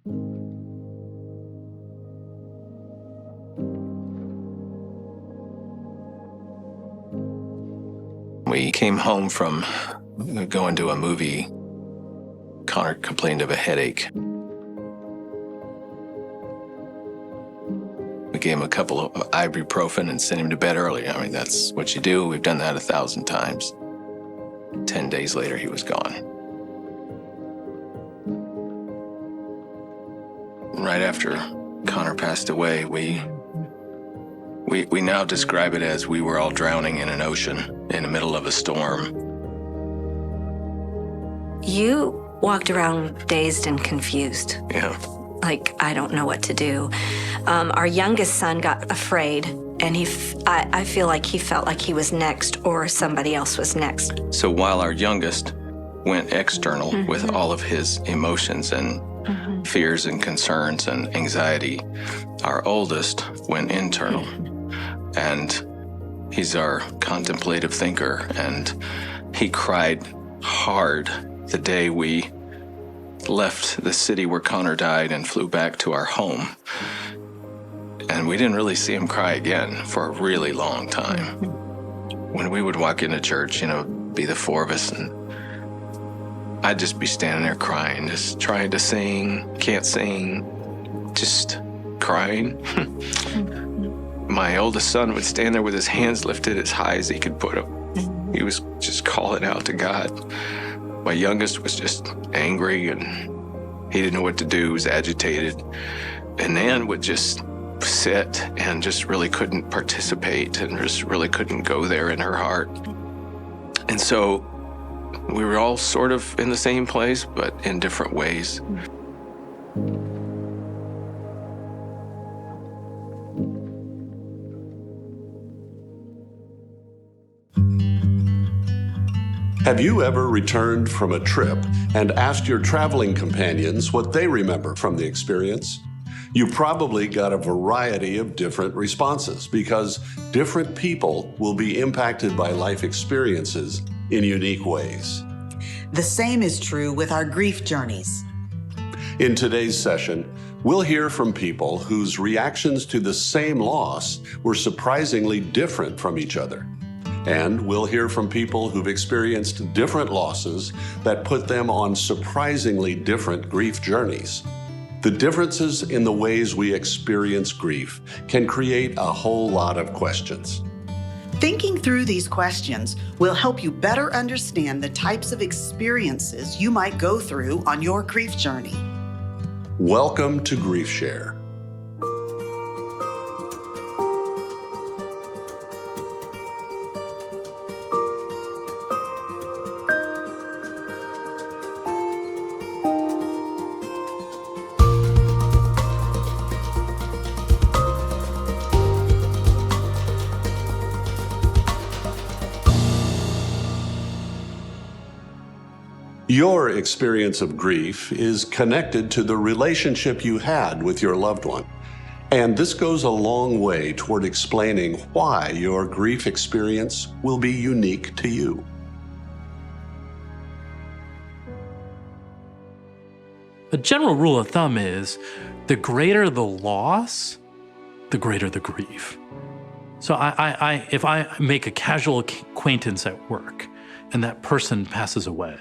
We came home from going to a movie. Connor complained of a headache. We gave him a couple of ibuprofen and sent him to bed early. I mean, that's what you do. We've done that 1,000 times. 10 days later, he was gone. Right after Connor passed away, we now describe it as we were all drowning in an ocean in the middle of a storm. You walked around dazed and confused. Yeah. Like, I don't know what to do. Our youngest son got afraid, and I feel like he felt like he was next or somebody else was next. So while our youngest went external with all of his emotions and fears and concerns and anxiety, our oldest went internal. And he's our contemplative thinker, and he cried hard the day we left the city where Connor died and flew back to our home. And we didn't really see him cry again for a really long time. When we would walk into church, be the four of us, and I'd just be standing there crying, just trying to sing, can't sing, just crying. My oldest son would stand there with his hands lifted as high as he could put them. He was just calling out to God. My youngest was just angry, and he didn't know what to do, he was agitated. And Nan would just sit and just really couldn't participate and just really couldn't go there in her heart. And so we were all sort of in the same place, but in different ways. Have you ever returned from a trip and asked your traveling companions what they remember from the experience? You probably got a variety of different responses because different people will be impacted by life experiences in unique ways. The same is true with our grief journeys. In today's session, we'll hear from people whose reactions to the same loss were surprisingly different from each other. And we'll hear from people who've experienced different losses that put them on surprisingly different grief journeys. The differences in the ways we experience grief can create a whole lot of questions. Thinking through these questions will help you better understand the types of experiences you might go through on your grief journey. Welcome to Grief Share. Your experience of grief is connected to the relationship you had with your loved one. And this goes a long way toward explaining why your grief experience will be unique to you. A general rule of thumb is the greater the loss, the greater the grief. So if I make a casual acquaintance at work and that person passes away,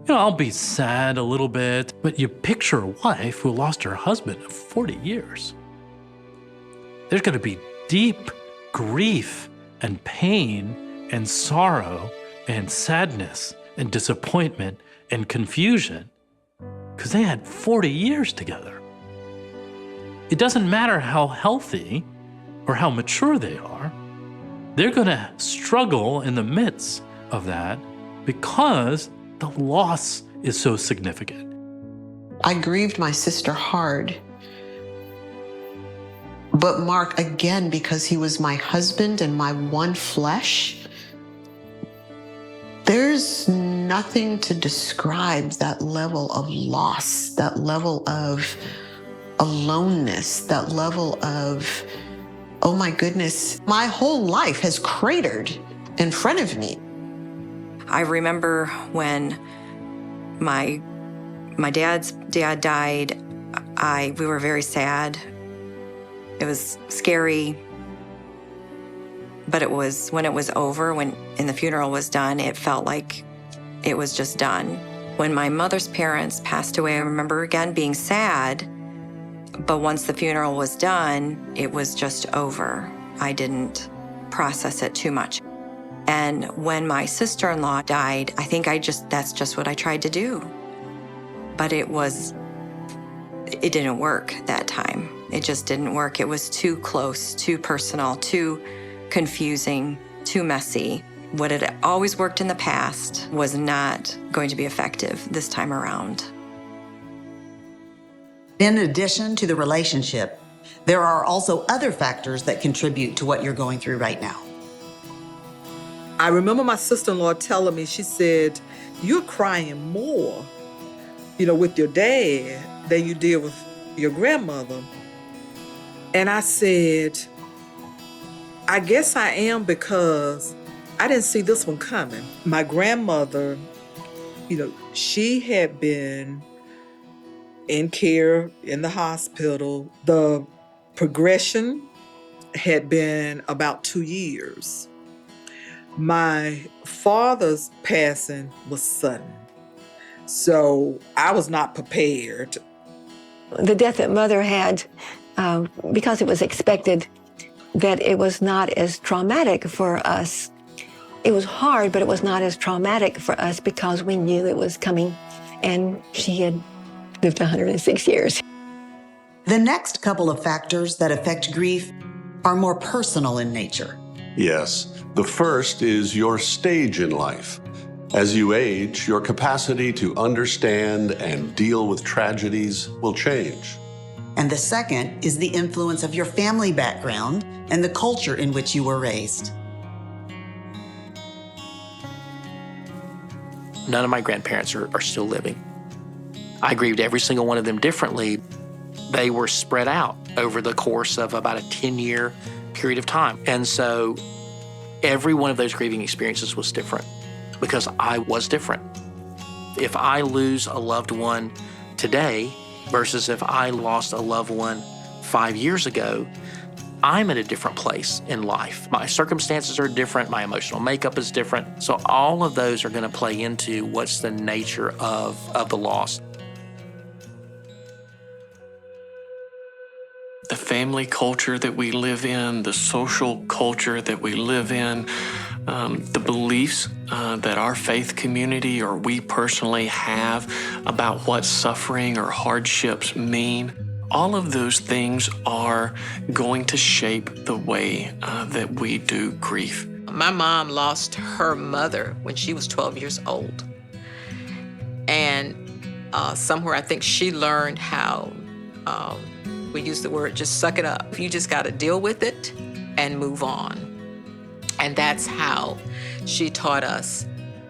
I'll be sad a little bit, but you picture a wife who lost her husband of 40 years. There's going to be deep grief and pain and sorrow and sadness and disappointment and confusion because they had 40 years together. It doesn't matter how healthy or how mature they are, they're going to struggle in the midst of that because the loss is so significant. I grieved my sister hard. But Mark, again, because he was my husband and my one flesh, there's nothing to describe that level of loss, that level of aloneness, that level of, oh my goodness, my whole life has cratered in front of me. I remember when my dad's dad died, We were very sad. It was scary. But it was, when it was over, and the funeral was done, it felt like it was just done. When my mother's parents passed away, I remember again being sad, but once the funeral was done, it was just over. I didn't process it too much. And when my sister-in-law died, I think that's just what I tried to do. But it didn't work that time. It just didn't work. It was too close, too personal, too confusing, too messy. What had always worked in the past was not going to be effective this time around. In addition to the relationship, there are also other factors that contribute to what you're going through right now. I remember my sister-in-law telling me, she said, "You're crying more, with your dad than you did with your grandmother." And I said, "I guess I am, because I didn't see this one coming." My grandmother, she had been in care in the hospital. The progression had been about 2 years. My father's passing was sudden, so I was not prepared. The death that Mother had, because it was expected that it was not as traumatic for us. It was hard, but it was not as traumatic for us because we knew it was coming, and she had lived 106 years. The next couple of factors that affect grief are more personal in nature. Yes, the first is your stage in life. As you age, your capacity to understand and deal with tragedies will change. And the second is the influence of your family background and the culture in which you were raised. None of my grandparents are still living. I grieved every single one of them differently. They were spread out over the course of about a 10-year period of time. And so every one of those grieving experiences was different because I was different. If I lose a loved one today versus if I lost a loved one 5 years ago, I'm in a different place in life. My circumstances are different. My emotional makeup is different. So all of those are going to play into what's the nature of the loss. The family culture that we live in, the social culture that we live in, the beliefs that our faith community or we personally have about what suffering or hardships mean, all of those things are going to shape the way that we do grief. My mom lost her mother when she was 12 years old. And somewhere I think she learned how, we use the word, just suck it up. You just got to deal with it and move on. And that's how she taught us.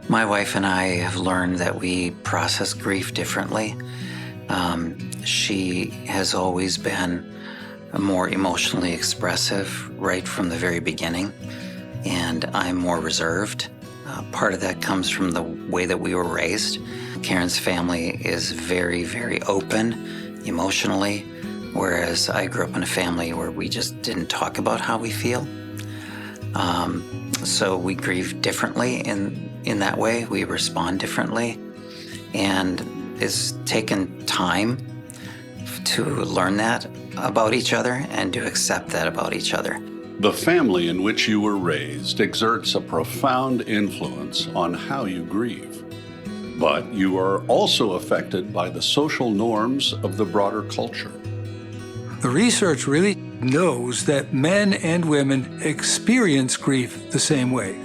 My wife and I have learned that we process grief differently. She has always been more emotionally expressive right from the very beginning, and I'm more reserved. Part of that comes from the way that we were raised. Karen's family is very, very open emotionally, whereas I grew up in a family where we just didn't talk about how we feel. So we grieve differently in that way. We respond differently, and it's taken time to learn that about each other and to accept that about each other. The family in which you were raised exerts a profound influence on how you grieve. But you are also affected by the social norms of the broader culture. The research really knows that men and women experience grief the same way.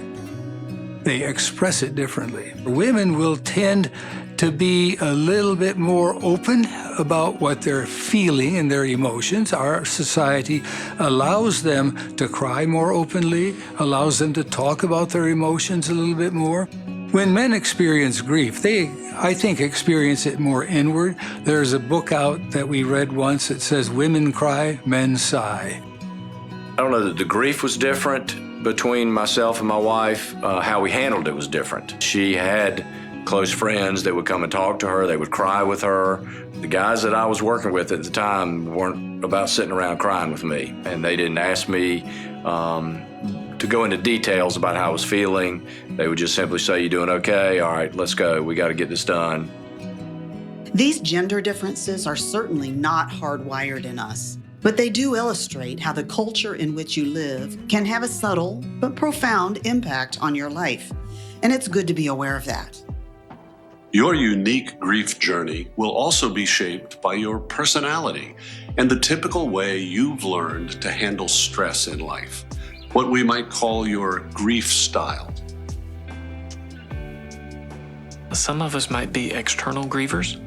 They express it differently. Women will tend to be a little bit more open about what they're feeling and their emotions. Our society allows them to cry more openly, allows them to talk about their emotions a little bit more. When men experience grief, they, I think, experience it more inward. There's a book out that we read once that says, "Women cry, men sigh." I don't know that the grief was different between myself and my wife. How we handled it was different. She had close friends that would come and talk to her. They would cry with her. The guys that I was working with at the time weren't about sitting around crying with me, and they didn't ask me to go into details about how I was feeling. They would just simply say, "You doing okay? All right, let's go. We got to get this done." These gender differences are certainly not hardwired in us, but they do illustrate how the culture in which you live can have a subtle but profound impact on your life. And it's good to be aware of that. Your unique grief journey will also be shaped by your personality and the typical way you've learned to handle stress in life, what we might call your grief style. Some of us might be external grievers.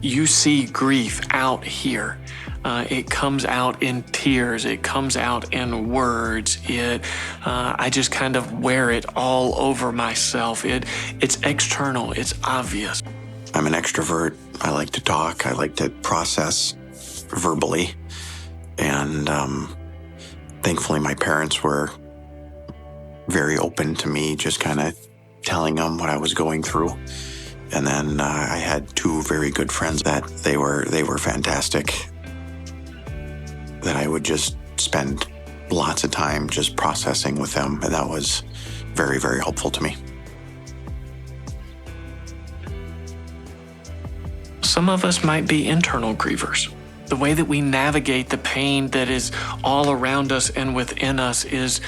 You see grief out here. It comes out in tears. It comes out in words. I just kind of wear it all over myself. It's external. It's obvious. I'm an extrovert. I like to talk. I like to process verbally. And thankfully, my parents were very open to me just kind of telling them what I was going through. And then I had two very good friends that they were fantastic, that I would just spend lots of time just processing with them. And that was very, very helpful to me. Some of us might be internal grievers. The way that we navigate the pain that is all around us and within us is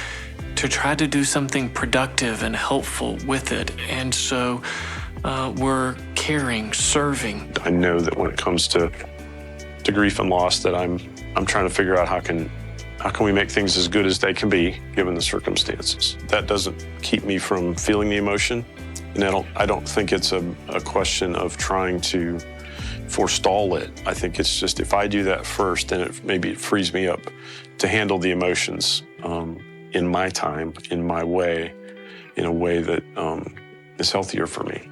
to try to do something productive and helpful with it. And so we're caring, serving. I know that when it comes to grief and loss, that I'm trying to figure out how can we make things as good as they can be given the circumstances. That doesn't keep me from feeling the emotion, and I don't think it's a question of trying to forestall it. I think it's just if I do that first, then maybe it frees me up to handle the emotions in my time, in my way, in a way that is healthier for me.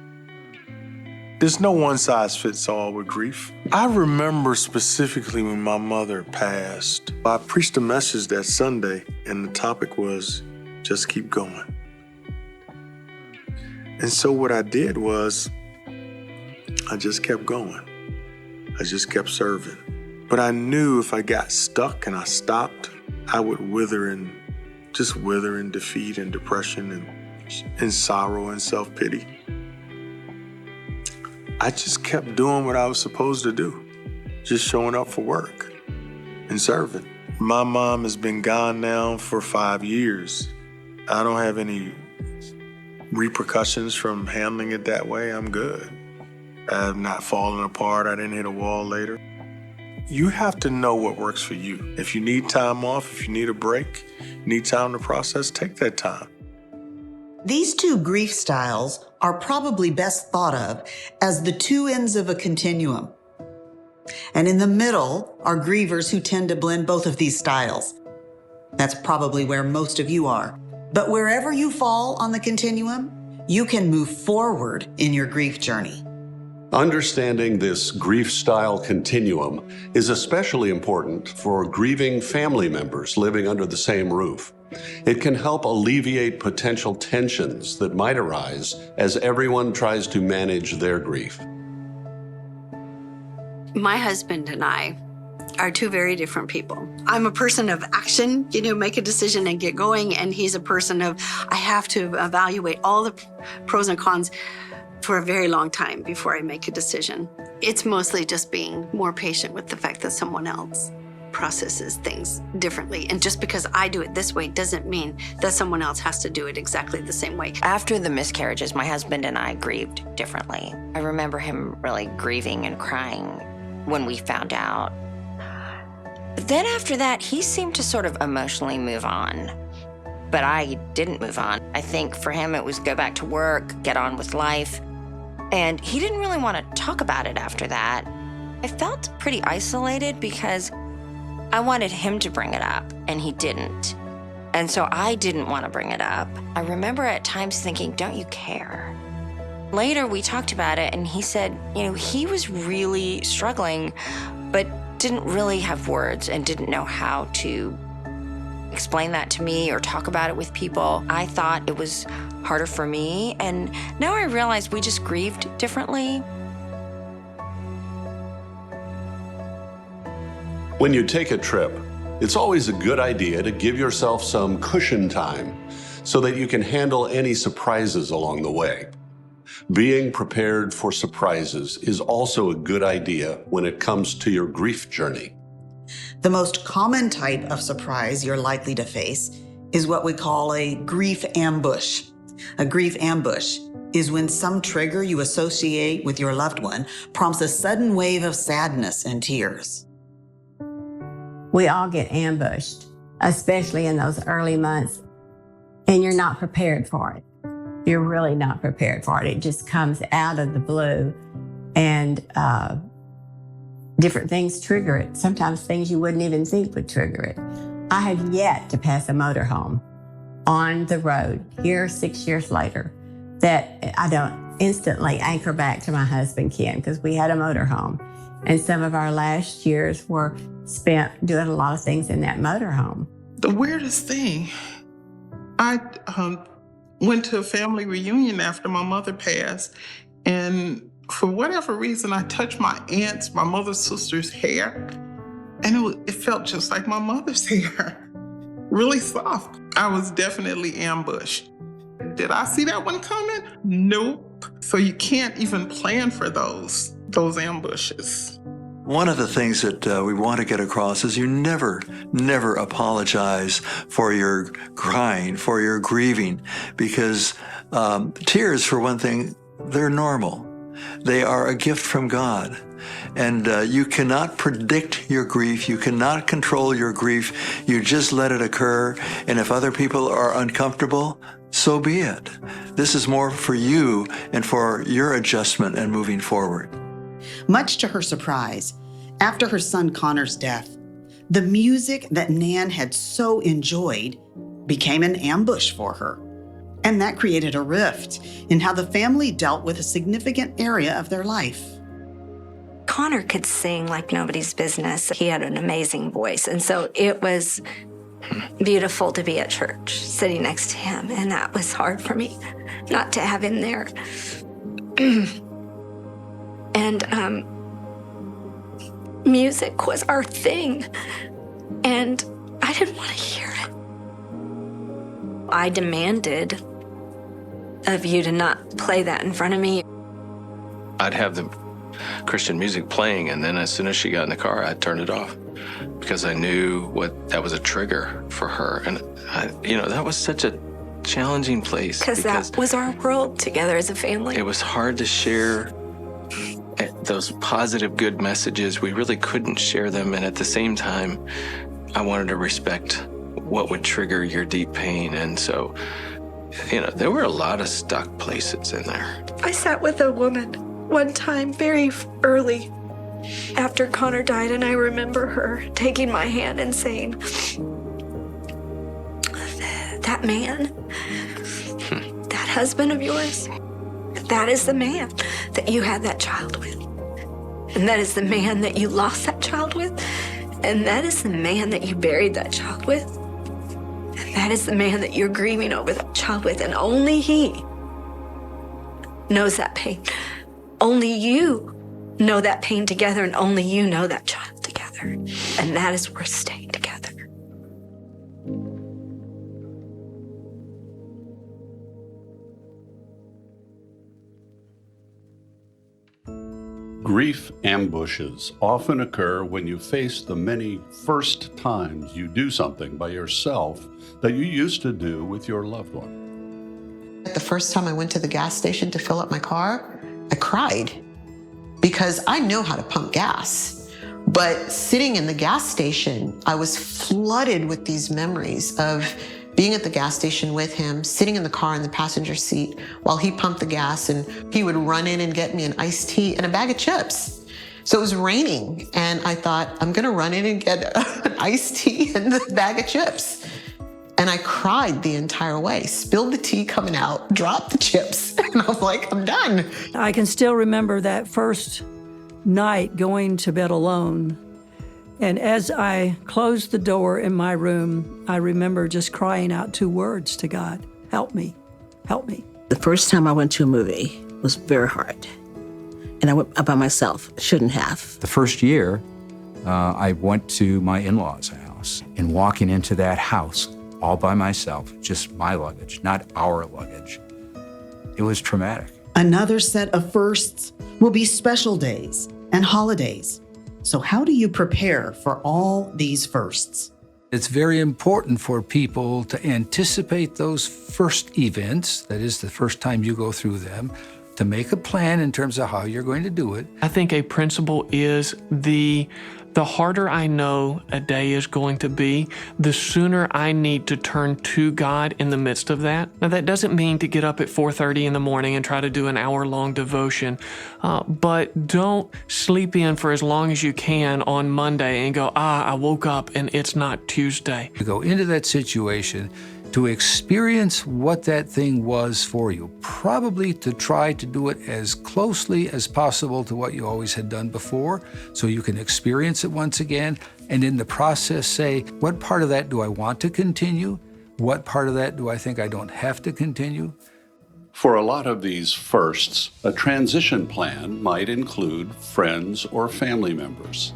There's no one size fits all with grief. I remember specifically when my mother passed. I preached a message that Sunday, and the topic was just keep going. And so what I did was I just kept going. I just kept serving. But I knew if I got stuck and I stopped, I would wither in defeat and depression and sorrow and self-pity. I just kept doing what I was supposed to do, just showing up for work and serving. My mom has been gone now for 5 years. I don't have any repercussions from handling it that way. I'm good. I have not fallen apart. I didn't hit a wall later. You have to know what works for you. If you need time off, if you need a break, need time to process, take that time. These two grief styles are probably best thought of as the two ends of a continuum. And in the middle are grievers who tend to blend both of these styles. That's probably where most of you are. But wherever you fall on the continuum, you can move forward in your grief journey. Understanding this grief style continuum is especially important for grieving family members living under the same roof. It can help alleviate potential tensions that might arise as everyone tries to manage their grief. My husband and I are two very different people. I'm a person of action, make a decision and get going, and he's a person of, I have to evaluate all the pros and cons for a very long time before I make a decision. It's mostly just being more patient with the fact that someone else processes things differently. And just because I do it this way doesn't mean that someone else has to do it exactly the same way. After the miscarriages, my husband and I grieved differently. I remember him really grieving and crying when we found out. But then after that, he seemed to sort of emotionally move on. But I didn't move on. I think for him, it was go back to work, get on with life. And he didn't really want to talk about it after that. I felt pretty isolated because I wanted him to bring it up, and he didn't. And so I didn't want to bring it up. I remember at times thinking, don't you care? Later, we talked about it, and he said, he was really struggling, but didn't really have words and didn't know how to explain that to me or talk about it with people. I thought it was harder for me. And now I realize we just grieved differently. When you take a trip, it's always a good idea to give yourself some cushion time so that you can handle any surprises along the way. Being prepared for surprises is also a good idea when it comes to your grief journey. The most common type of surprise you're likely to face is what we call a grief ambush. A grief ambush is when some trigger you associate with your loved one prompts a sudden wave of sadness and tears. We all get ambushed, especially in those early months, and you're not prepared for it. You're really not prepared for it. It just comes out of the blue, and different things trigger it. Sometimes things you wouldn't even think would trigger it. I have yet to pass a motorhome on the road here 6 years later that I don't instantly anchor back to my husband, Ken, because we had a motorhome. And some of our last years were spent doing a lot of things in that motorhome. The weirdest thing, I went to a family reunion after my mother passed, and for whatever reason, I touched my mother's sister's hair, and it felt just like my mother's hair, really soft. I was definitely ambushed. Did I see that one coming? Nope. So you can't even plan for those ambushes. One of the things that we want to get across is you never apologize for your crying, for your grieving, because tears, for one thing, they're normal. They are a gift from God. And you cannot predict your grief. You cannot control your grief. You just let it occur. And if other people are uncomfortable, so be it. This is more for you and for your adjustment and moving forward. Much to her surprise, after her son Connor's death, the music that Nan had so enjoyed became an ambush for her. And that created a rift in how the family dealt with a significant area of their life. Connor could sing like nobody's business. He had an amazing voice. And so it was beautiful to be at church, sitting next to him. And that was hard for me not to have him there. And music was our thing. And I didn't want to hear it. I demanded of you to not play that in front of me. I'd have the Christian music playing, and then as soon as she got in the car, I'd turn it off because I knew that was a trigger for her. And that was such a challenging place. Because that was our world together as a family. It was hard to share those positive, good messages. We really couldn't share them. And at the same time, I wanted to respect what would trigger your deep pain. And so, there were a lot of stuck places in there. I sat with a woman one time very early after Connor died, and I remember her taking my hand and saying, that man, that husband of yours, that is the man that you had that child with. And that is the man that you lost that child with. And that is the man that you buried that child with. And that is the man that you're grieving over that child with. And only he knows that pain. Only you know that pain together, and only you know that child together. And that is worth staying together. Grief ambushes often occur when you face the many first times you do something by yourself that you used to do with your loved one. The first time I went to the gas station to fill up my car, I cried because I know how to pump gas. But sitting in the gas station, I was flooded with these memories of being at the gas station with him, sitting in the car in the passenger seat while he pumped the gas, and he would run in and get me an iced tea and a bag of chips. So it was raining, and I thought, I'm gonna run in and get an iced tea and the bag of chips. And I cried the entire way, spilled the tea coming out, dropped the chips, and I was like, I'm done. I can still remember that first night going to bed alone. And as I closed the door in my room, I remember just crying out 2 words to God, help me, help me. The first time I went to a movie was very hard. And I went by myself. Shouldn't have. The first year, I went to my in-laws' house, and walking into that house all by myself, just my luggage, not our luggage, it was traumatic. Another set of firsts will be special days and holidays. So how do you prepare for all these firsts? It's very important for people to anticipate those first events, that is the first time you go through them, to make a plan in terms of how you're going to do it. I think a principle is the harder I know a day is going to be, the sooner I need to turn to God in the midst of that. Now, that doesn't mean to get up at 4:30 in the morning and try to do an hour-long devotion, but don't sleep in for as long as you can on Monday and go, I woke up and it's not Tuesday. To go into that situation, to experience what that thing was for you, probably to try to do it as closely as possible to what you always had done before, so you can experience it once again, and in the process say, what part of that do I want to continue? What part of that do I think I don't have to continue? For a lot of these firsts, a transition plan might include friends or family members.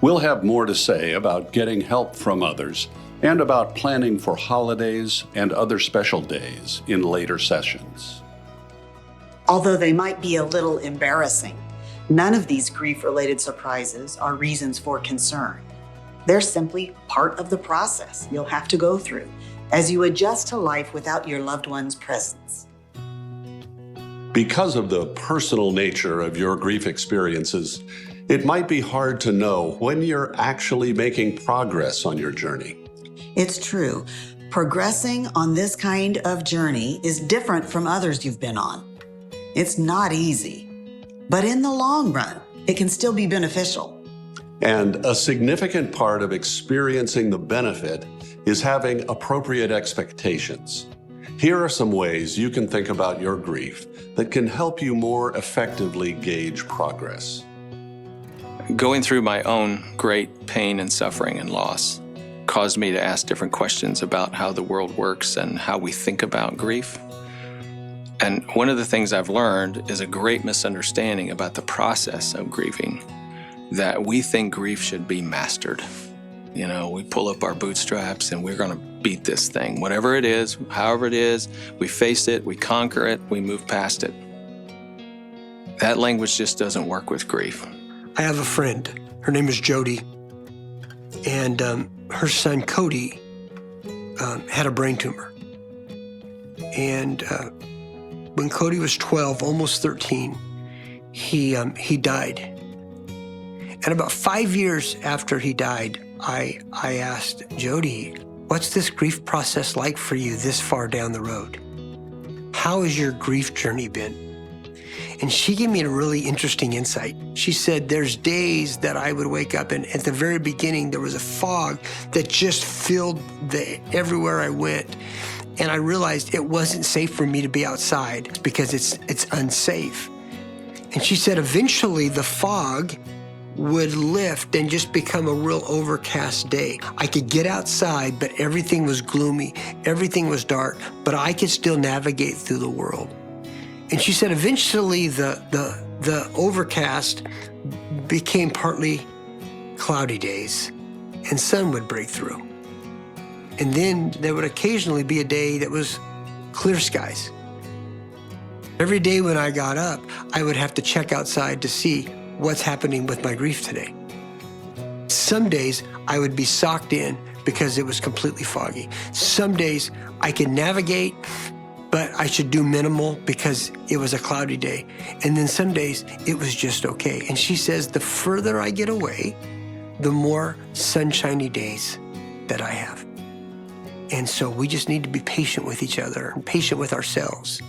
We'll have more to say about getting help from others and about planning for holidays and other special days in later sessions. Although they might be a little embarrassing, none of these grief-related surprises are reasons for concern. They're simply part of the process you'll have to go through as you adjust to life without your loved one's presence. Because of the personal nature of your grief experiences, it might be hard to know when you're actually making progress on your journey. It's true. Progressing on this kind of journey is different from others you've been on. It's not easy, but in the long run, it can still be beneficial. And a significant part of experiencing the benefit is having appropriate expectations. Here are some ways you can think about your grief that can help you more effectively gauge progress. Going through my own great pain and suffering and loss caused me to ask different questions about how the world works and how we think about grief. And one of the things I've learned is a great misunderstanding about the process of grieving, that we think grief should be mastered. You know, we pull up our bootstraps and we're going to beat this thing. Whatever it is, however it is, we face it, we conquer it, we move past it. That language just doesn't work with grief. I have a friend. Her name is Jody. And her son, Cody, had a brain tumor. And when Cody was 12, almost 13, he died. And about 5 years after he died, I asked Jody, what's this grief process like for you this far down the road? How has your grief journey been? And she gave me a really interesting insight. She said there's days that I would wake up and at the very beginning there was a fog that just filled everywhere I went. And I realized it wasn't safe for me to be outside because it's unsafe. And she said eventually the fog would lift and just become a real overcast day. I could get outside, but everything was gloomy, everything was dark, but I could still navigate through the world. And she said eventually the overcast became partly cloudy days and sun would break through. And then there would occasionally be a day that was clear skies. Every day when I got up, I would have to check outside to see what's happening with my grief today. Some days I would be socked in because it was completely foggy. Some days I could navigate, but I should do minimal because it was a cloudy day. And then some days it was just okay. And she says the further I get away, the more sunshiny days that I have. And so we just need to be patient with each other and patient with ourselves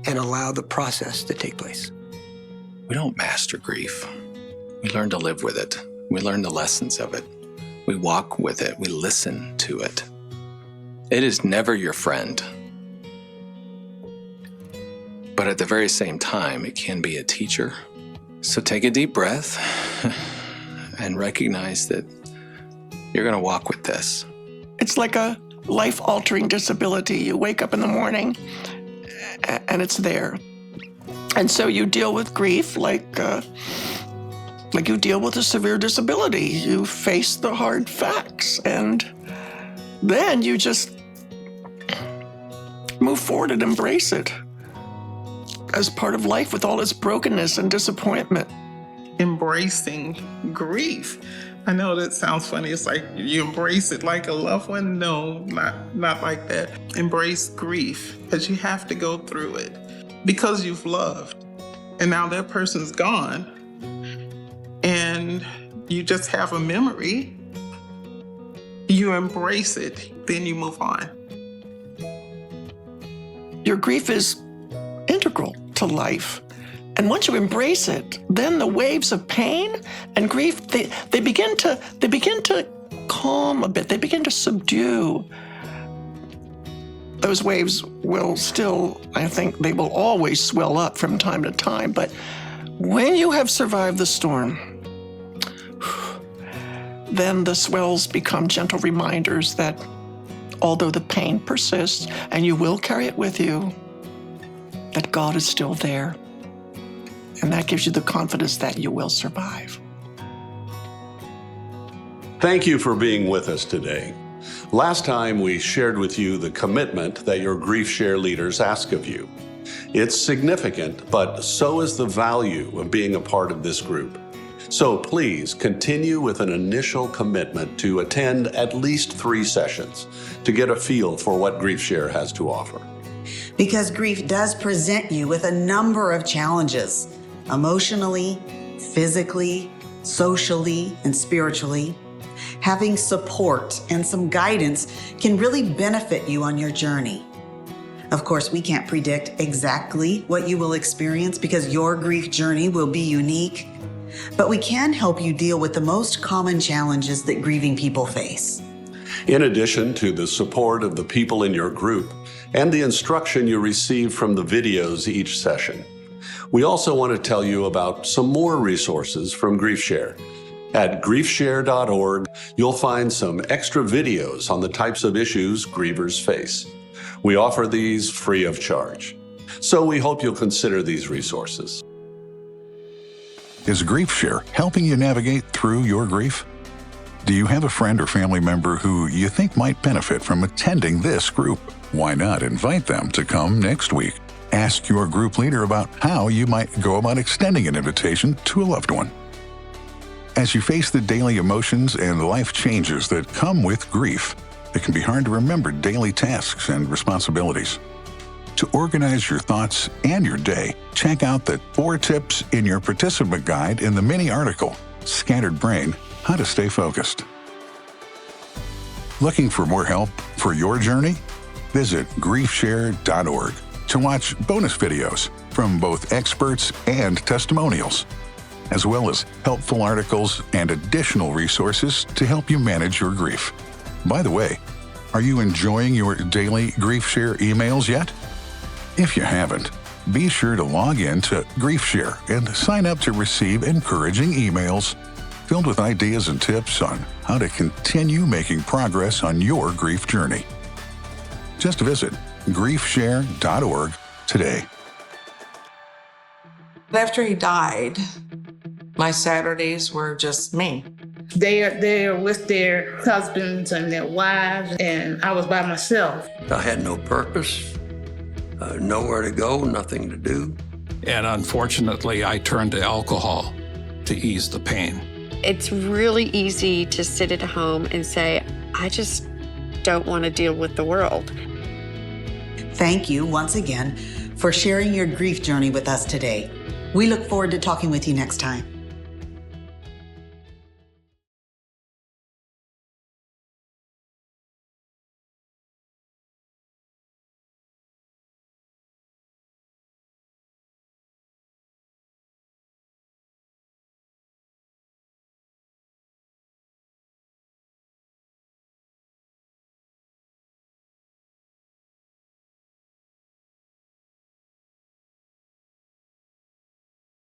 and allow the process to take place. We don't master grief. We learn to live with it. We learn the lessons of it. We walk with it. We listen to it. It is never your friend. But at the very same time, it can be a teacher. So take a deep breath and recognize that you're going to walk with this. It's like a life-altering disability. You wake up in the morning and it's there. And so you deal with grief like you deal with a severe disability. You face the hard facts, and then you just move forward and embrace it as part of life with all its brokenness and disappointment. Embracing grief. I know that sounds funny. It's like you embrace it like a loved one. No, not like that. Embrace grief, because you have to go through it because you've loved. And now that person's gone and you just have a memory. You embrace it, then you move on. Your grief is integral to life. And once you embrace it, then the waves of pain and grief, they begin to calm a bit. They begin to subdue. Those waves will still, I think, they will always swell up from time to time. But when you have survived the storm, then the swells become gentle reminders that although the pain persists and you will carry it with you, that God is still there. And that gives you the confidence that you will survive. Thank you for being with us today. Last time we shared with you the commitment that your Grief Share leaders ask of you. It's significant, but so is the value of being a part of this group. So please continue with an initial commitment to attend at least 3 sessions to get a feel for what Grief Share has to offer. Because grief does present you with a number of challenges, emotionally, physically, socially, and spiritually. Having support and some guidance can really benefit you on your journey. Of course, we can't predict exactly what you will experience because your grief journey will be unique, but we can help you deal with the most common challenges that grieving people face. In addition to the support of the people in your group and the instruction you receive from the videos each session, we also want to tell you about some more resources from Grief Share. At griefshare.org, you'll find some extra videos on the types of issues grievers face. We offer these free of charge. So we hope you'll consider these resources. Is Grief Share helping you navigate through your grief? Do you have a friend or family member who you think might benefit from attending this group? Why not invite them to come next week? Ask your group leader about how you might go about extending an invitation to a loved one. As you face the daily emotions and life changes that come with grief, it can be hard to remember daily tasks and responsibilities. To organize your thoughts and your day, check out the 4 tips in your participant guide in the mini article, Scattered Brain, How to Stay Focused. Looking for more help for your journey? Visit griefshare.org to watch bonus videos from both experts and testimonials, as well as helpful articles and additional resources to help you manage your grief. By the way, are you enjoying your daily Grief Share emails yet? If you haven't, be sure to log in to Grief Share and sign up to receive encouraging emails filled with ideas and tips on how to continue making progress on your grief journey. Just visit griefshare.org today. After he died, my Saturdays were just me. They are there with their husbands and their wives, and I was by myself. I had no purpose, nowhere to go, nothing to do. And unfortunately, I turned to alcohol to ease the pain. It's really easy to sit at home and say, I just don't want to deal with the world. Thank you once again for sharing your grief journey with us today. We look forward to talking with you next time.